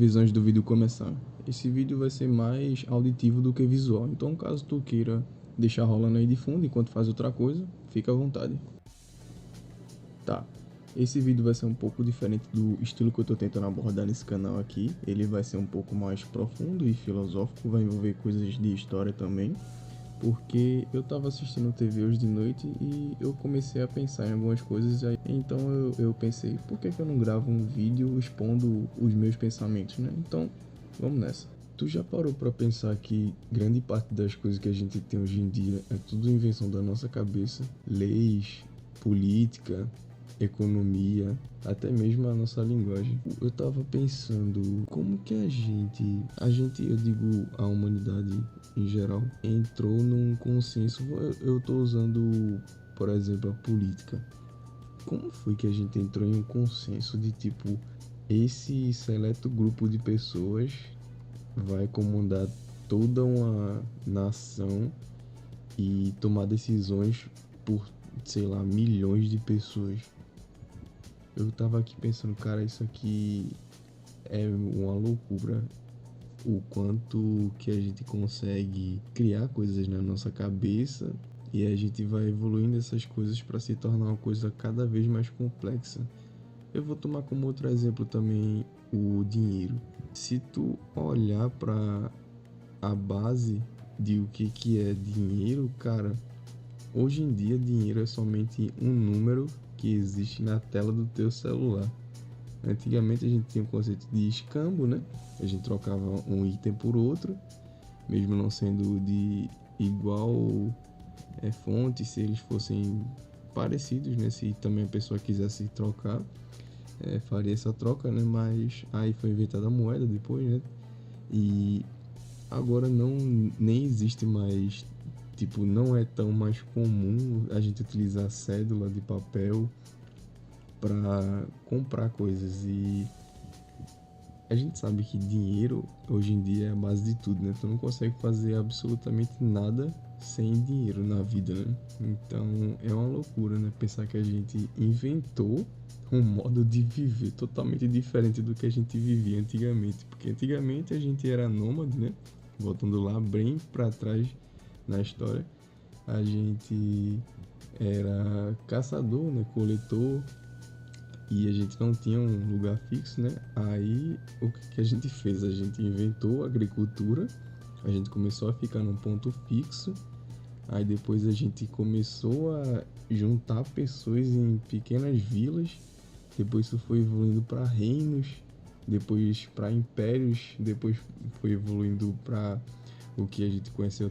aviso antes do vídeo começar. Esse vídeo vai ser mais auditivo do que visual, então caso tu queira deixar rolando aí de fundo enquanto faz outra coisa, fica à vontade. Tá, esse vídeo vai ser um pouco diferente do estilo que eu tô tentando abordar nesse canal aqui. Ele vai ser um pouco mais profundo e filosófico, vai envolver coisas de história também. Porque eu tava assistindo TV hoje de noite e eu comecei a pensar em algumas coisas. Então eu pensei, por que eu não gravo um vídeo expondo os meus pensamentos, né? Então, vamos nessa. Tu já parou pra pensar que grande parte das coisas que a gente tem hoje em dia é tudo invenção da nossa cabeça? Leis, política, economia, até mesmo a nossa linguagem. Eu tava pensando como que eu digo a humanidade em geral, entrou num consenso. Eu tô usando, por exemplo, a política. Como foi que a gente entrou em um consenso de tipo, esse seleto grupo de pessoas vai comandar toda uma nação e tomar decisões por, sei lá, milhões de pessoas? Eu tava aqui pensando, cara, isso aqui é uma loucura. O quanto que a gente consegue criar coisas na nossa cabeça e a gente vai evoluindo essas coisas para se tornar uma coisa cada vez mais complexa. Eu vou tomar como outro exemplo também o dinheiro. Se tu olhar para a base de o que é dinheiro, cara, hoje em dia dinheiro é somente um número que existe na tela do teu celular. Antigamente a gente tinha o conceito de escambo, né? A gente trocava um item por outro, mesmo não sendo de igual fonte, se eles fossem parecidos, né? Se também a pessoa quisesse trocar, faria essa troca, né? Mas aí foi inventada a moeda depois, né? E agora nem existe mais, tipo, não é tão mais comum a gente utilizar cédula de papel para comprar coisas. E a gente sabe que dinheiro hoje em dia é a base de tudo, né? Tu não consegue fazer absolutamente nada sem dinheiro na vida, né? Então é uma loucura, né? Pensar que a gente inventou um modo de viver totalmente diferente do que a gente vivia antigamente. Porque antigamente a gente era nômade, né? Voltando lá bem para trás na história, a gente era caçador, né? Coletor. E a gente não tinha um lugar fixo, né? Aí o que a gente fez? A gente inventou a agricultura, a gente começou a ficar num ponto fixo, aí depois a gente começou a juntar pessoas em pequenas vilas, depois isso foi evoluindo para reinos, depois para impérios, depois foi evoluindo para o que a gente conhece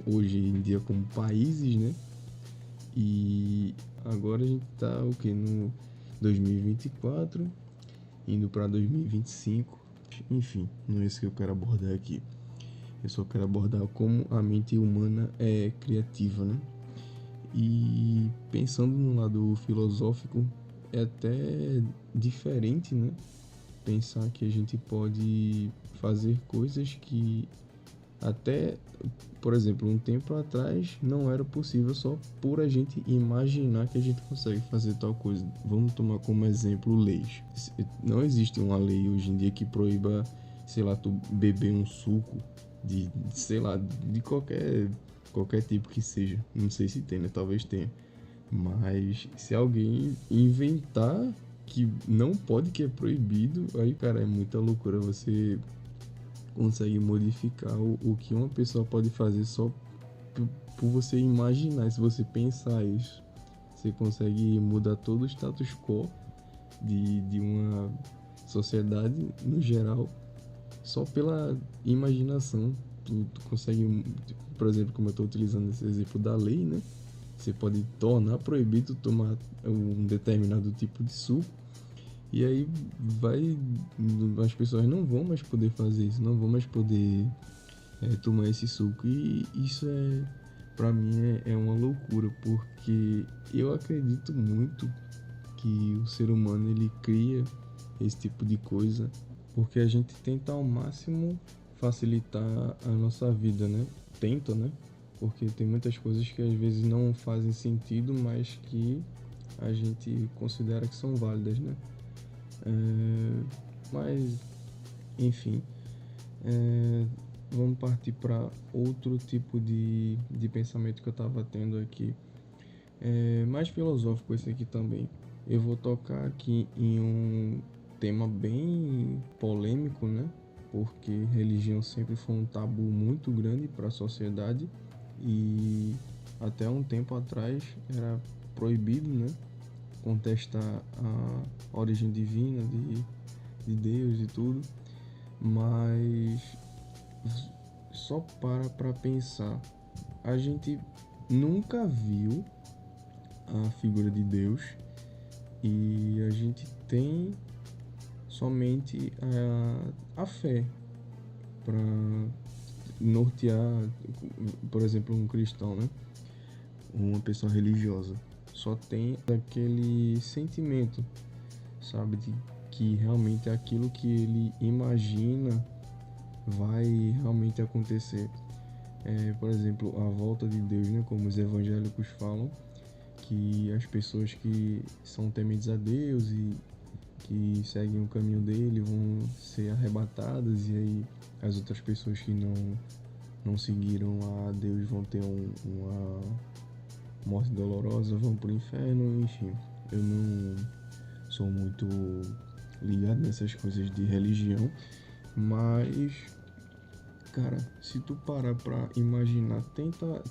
hoje em dia como países, né? E agora a gente tá o que? No 2024, indo para 2025. Enfim, não é isso que eu quero abordar aqui. Eu só quero abordar como a mente humana é criativa, né? E pensando no lado filosófico, é até diferente, né? Pensar que a gente pode fazer coisas que até, por exemplo, um tempo atrás não era possível só por a gente imaginar que a gente consegue fazer tal coisa. Vamos tomar como exemplo leis. Não existe uma lei hoje em dia que proíba, sei lá, tu beber um suco de sei lá, de qualquer tipo que seja. Não sei se tem, né? Talvez tenha. Mas se alguém inventar que não pode, que é proibido, aí, cara, é muita loucura. Você consegue modificar o que uma pessoa pode fazer só por você imaginar. Se você pensar isso, você consegue mudar todo o status quo de uma sociedade no geral só pela imaginação. Tu consegue, por exemplo, como eu estou utilizando esse exemplo da lei, né? Você pode tornar proibido tomar um determinado tipo de suco. E aí as pessoas não vão mais poder fazer isso, não vão mais poder tomar esse suco. E isso pra mim é uma loucura, porque eu acredito muito que o ser humano ele cria esse tipo de coisa porque a gente tenta ao máximo facilitar a nossa vida, né? Tenta, né? Porque tem muitas coisas que às vezes não fazem sentido, mas que a gente considera que são válidas, né? Mas Enfim, vamos partir para outro tipo de pensamento que eu estava tendo aqui. Mais filosófico esse aqui também. Eu vou tocar aqui em um tema bem polêmico, né? Porque religião sempre foi um tabu muito grande para a sociedade e até um tempo atrás era proibido, né? Contestar a origem divina de Deus e tudo, mas só para pensar, a gente nunca viu a figura de Deus e a gente tem somente a fé para nortear, por exemplo, um cristão, né? Uma pessoa religiosa só tem aquele sentimento, sabe, de que realmente aquilo que ele imagina vai realmente acontecer. Por exemplo, a volta de Deus, né, como os evangélicos falam, que as pessoas que são tementes a Deus e que seguem o caminho dele vão ser arrebatadas, e aí as outras pessoas que não seguiram a Deus vão ter uma morte dolorosa, vão pro inferno. Enfim, eu não sou muito ligado nessas coisas de religião, mas cara, se tu parar pra imaginar,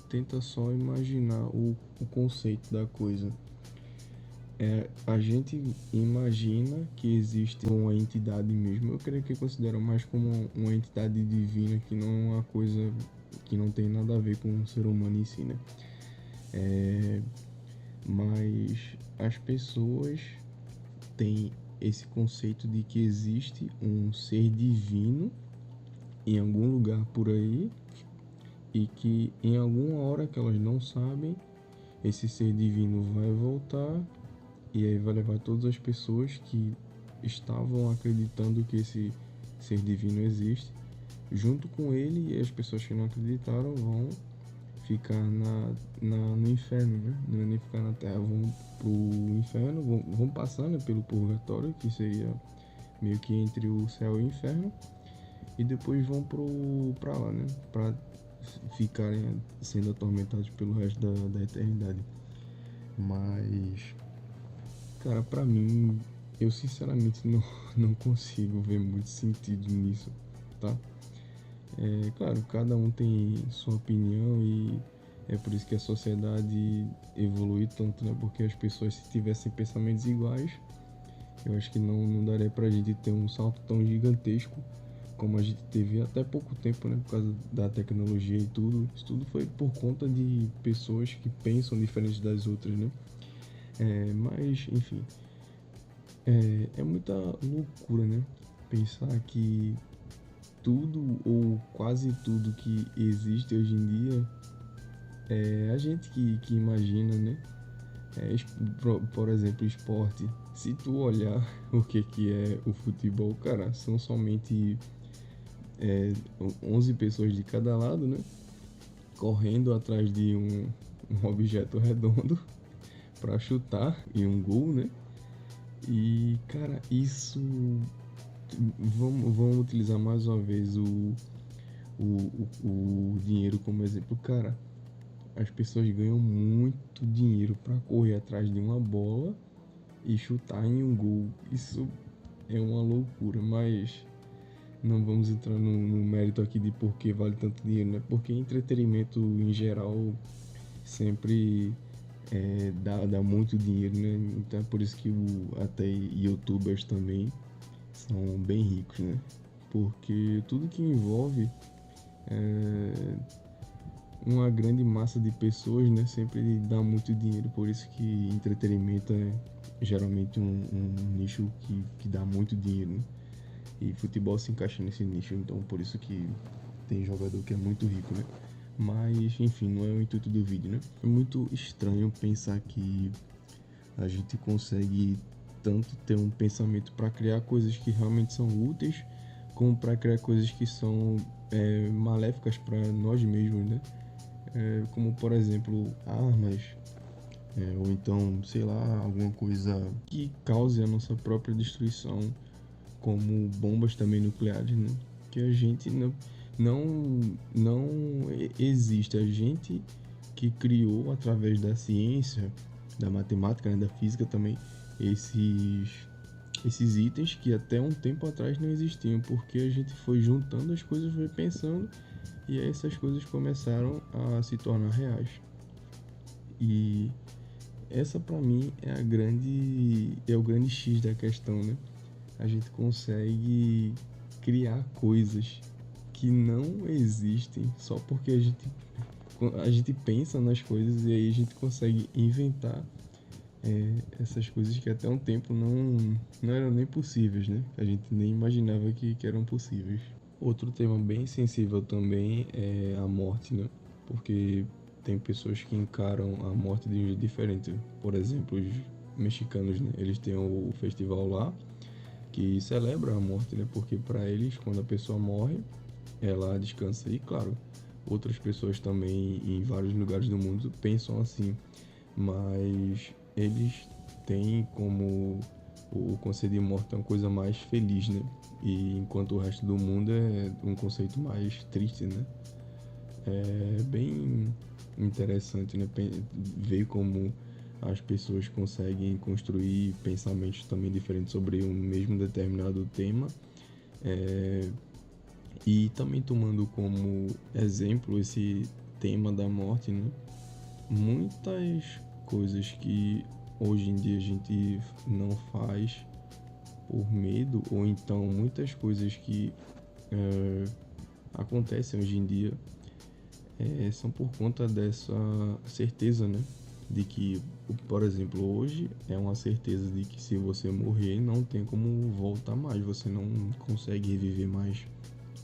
tenta só imaginar o conceito da coisa. A gente imagina que existe uma entidade mesmo. Eu creio que consideram mais como uma entidade divina, que não é uma coisa que não tem nada a ver com o ser humano em si, né? Mas as pessoas têm esse conceito de que existe um ser divino em algum lugar por aí e que em alguma hora que elas não sabem, esse ser divino vai voltar e aí vai levar todas as pessoas que estavam acreditando que esse ser divino existe junto com ele, e as pessoas que não acreditaram vão ficar no inferno, né? Não é nem ficar na terra, vão pro inferno, vão passar, né, pelo purgatório, que seria meio que entre o céu e o inferno, e depois vão pra lá, né? Pra ficarem sendo atormentados pelo resto da eternidade. Mas, cara, pra mim, eu sinceramente não consigo ver muito sentido nisso, tá? Claro, cada um tem sua opinião e é por isso que a sociedade evolui tanto, né? Porque as pessoas, se tivessem pensamentos iguais, eu acho que não daria pra gente ter um salto tão gigantesco como a gente teve até pouco tempo, né? Por causa da tecnologia e tudo. Isso tudo foi por conta de pessoas que pensam diferente das outras, né? Mas, enfim, é muita loucura, né? Pensar que tudo ou quase tudo que existe hoje em dia é a gente que imagina, né? Por exemplo, esporte. Se tu olhar o que é o futebol, cara, são somente 11 pessoas de cada lado, né? Correndo atrás de um objeto redondo para chutar e um gol, né? E, cara, isso... Vamos utilizar mais uma vez o dinheiro como exemplo. Cara, as pessoas ganham muito dinheiro para correr atrás de uma bola e chutar em um gol. Isso é uma loucura, mas não vamos entrar no mérito aqui de por que vale tanto dinheiro, né? Porque entretenimento em geral sempre dá muito dinheiro, né? Então é por isso que até youtubers também são bem ricos, né? Porque tudo que envolve uma grande massa de pessoas, né, sempre dá muito dinheiro. Por isso que entretenimento é geralmente um nicho que dá muito dinheiro, né? E futebol se encaixa nesse nicho, então por isso que tem jogador que é muito rico, né? Mas, enfim, não é o intuito do vídeo, né? É muito estranho pensar que a gente consegue tanto ter um pensamento para criar coisas que realmente são úteis, como para criar coisas que são maléficas para nós mesmos, né? Como, por exemplo, armas, ou então, sei lá, alguma coisa que cause a nossa própria destruição. como bombas também nucleares, né? Que a gente não existe. A gente que criou através da ciência, da matemática, né, da física também, esses itens que até um tempo atrás não existiam, porque a gente foi juntando as coisas, foi pensando, e aí essas coisas começaram a se tornar reais. E essa para mim é o grande X da questão, né? A gente consegue criar coisas que não existem só porque a gente pensa nas coisas e aí a gente consegue inventar essas coisas que até um tempo não eram nem possíveis, né? A gente nem imaginava que eram possíveis. Outro tema bem sensível também é a morte, né? Porque tem pessoas que encaram a morte de um jeito diferente. Por exemplo, os mexicanos, né? Eles têm o festival lá que celebra a morte, né? Porque para eles, quando a pessoa morre, ela descansa. E claro, outras pessoas também em vários lugares do mundo pensam assim, mas eles têm como o conceito de morte é uma coisa mais feliz, né? E enquanto o resto do mundo é um conceito mais triste, né? É bem interessante, né? Ver como as pessoas conseguem construir pensamentos também diferentes sobre um mesmo determinado tema. É, e também tomando como exemplo esse tema da morte, né? Muitas coisas que hoje em dia a gente não faz por medo, ou então muitas coisas que acontecem hoje em dia são por conta dessa certeza, né? De que, por exemplo, hoje é uma certeza de que se você morrer não tem como voltar mais, você não consegue reviver mais.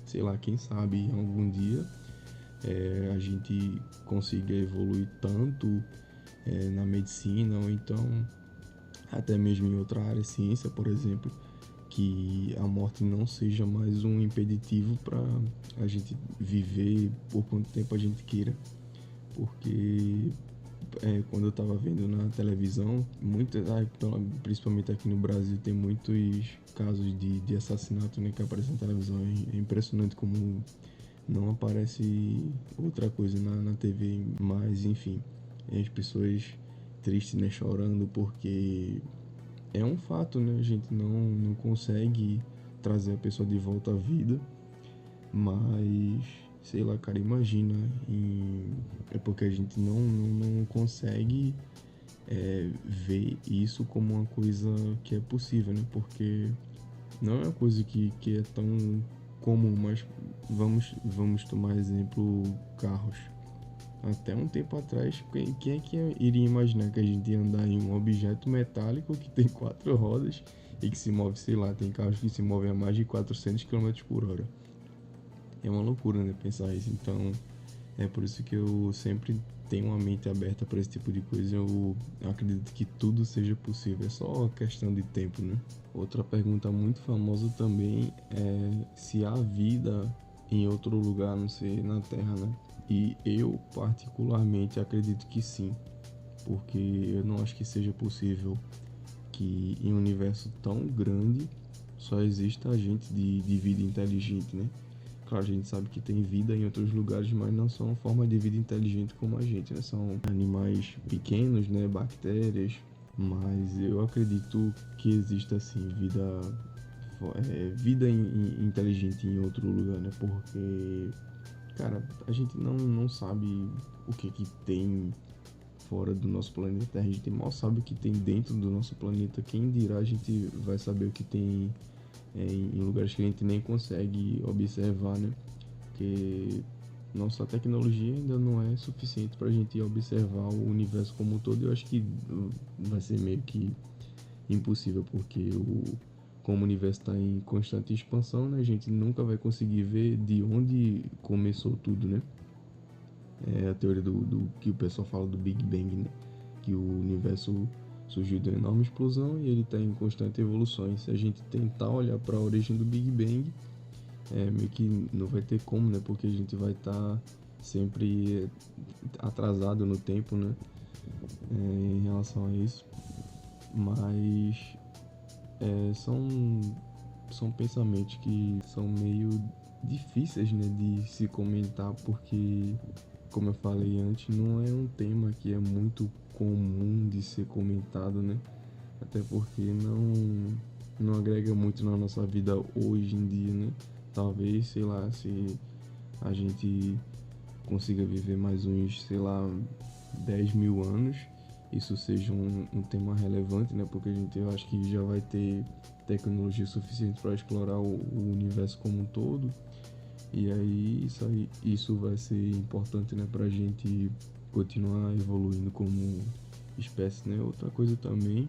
Sei lá, quem sabe algum dia a gente consiga evoluir tanto na medicina ou então até mesmo em outra área, ciência, por exemplo, que a morte não seja mais um impeditivo para a gente viver por quanto tempo a gente queira, porque quando eu estava vendo na televisão, principalmente aqui no Brasil, tem muitos casos de assassinato, né, que aparecem na televisão. É impressionante como não aparece outra coisa na TV, mas enfim, as pessoas tristes, né, chorando porque é um fato, né, a gente não consegue trazer a pessoa de volta à vida, mas sei lá, cara, imagina, é porque a gente não consegue ver isso como uma coisa que é possível, né? Porque não é uma coisa que é tão comum, mas vamos tomar exemplo carros. Até um tempo atrás, quem é que iria imaginar que a gente ia andar em um objeto metálico que tem 4 rodas e que se move, sei lá, tem carros que se movem a mais de 400 km por hora. É uma loucura, né, pensar isso. Então, é por isso que eu sempre tenho uma mente aberta para esse tipo de coisa. Eu acredito que tudo seja possível. É só questão de tempo, né? Outra pergunta muito famosa também é se há vida em outro lugar, não sei, na Terra, né? E eu particularmente acredito que sim, porque eu não acho que seja possível que em um universo tão grande só exista agente de vida inteligente, né? Claro, a gente sabe que tem vida em outros lugares, mas não são forma de vida inteligente como a gente, né? São animais pequenos, né? Bactérias, mas eu acredito que exista assim vida inteligente em outro lugar, né? Porque, cara, a gente não sabe o que tem fora do nosso planeta Terra. A gente mal sabe o que tem dentro do nosso planeta. Quem dirá a gente vai saber o que tem em lugares que a gente nem consegue observar, né? Porque nossa tecnologia ainda não é suficiente para a gente observar o universo como um todo. Eu acho que vai ser meio que impossível, porque como o universo está em constante expansão, né? A gente nunca vai conseguir ver de onde começou tudo, né? É a teoria do que o pessoal fala do Big Bang, né? Que o universo surgiu de uma enorme explosão e ele está em constante evolução. E se a gente tentar olhar para a origem do Big Bang, meio que não vai ter como, né? Porque a gente vai estar sempre atrasado no tempo, né? Em relação a isso. Mas são são pensamentos que são meio difíceis, né, de se comentar, porque, como eu falei antes, não é um tema que é muito comum de ser comentado, né? Até porque não agrega muito na nossa vida hoje em dia, né? Talvez, sei lá, se a gente consiga viver mais uns, sei lá, 10 mil anos, isso seja um tema relevante, né? Porque eu acho que já vai ter tecnologia suficiente para explorar o universo como um todo. E aí isso vai ser importante, né, para a gente continuar evoluindo como espécie, né? Outra coisa também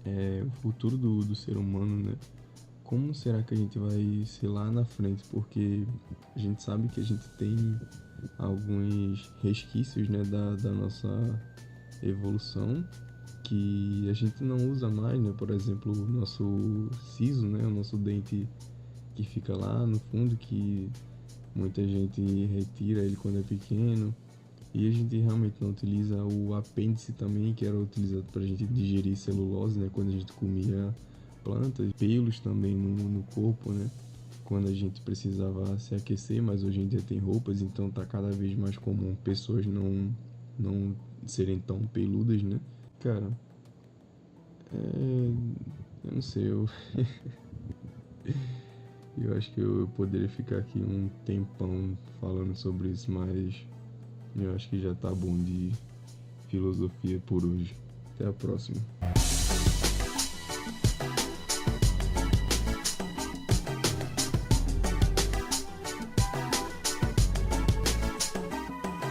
é o futuro do ser humano, né? Como será que a gente vai ser lá na frente? Porque a gente sabe que a gente tem alguns resquícios, né, da nossa evolução que a gente não usa mais, né? Por exemplo, o nosso siso, né? O nosso dente que fica lá no fundo, que muita gente retira ele quando é pequeno. E a gente realmente não utiliza o apêndice também, que era utilizado para a gente digerir celulose, né? Quando a gente comia plantas, pelos também no corpo, né? Quando a gente precisava se aquecer, mas hoje em dia tem roupas, então tá cada vez mais comum pessoas não serem tão peludas, né? Cara, eu não sei, eu acho que eu poderia ficar aqui um tempão falando sobre isso, mas eu acho que já tá bom de filosofia por hoje. Até a próxima.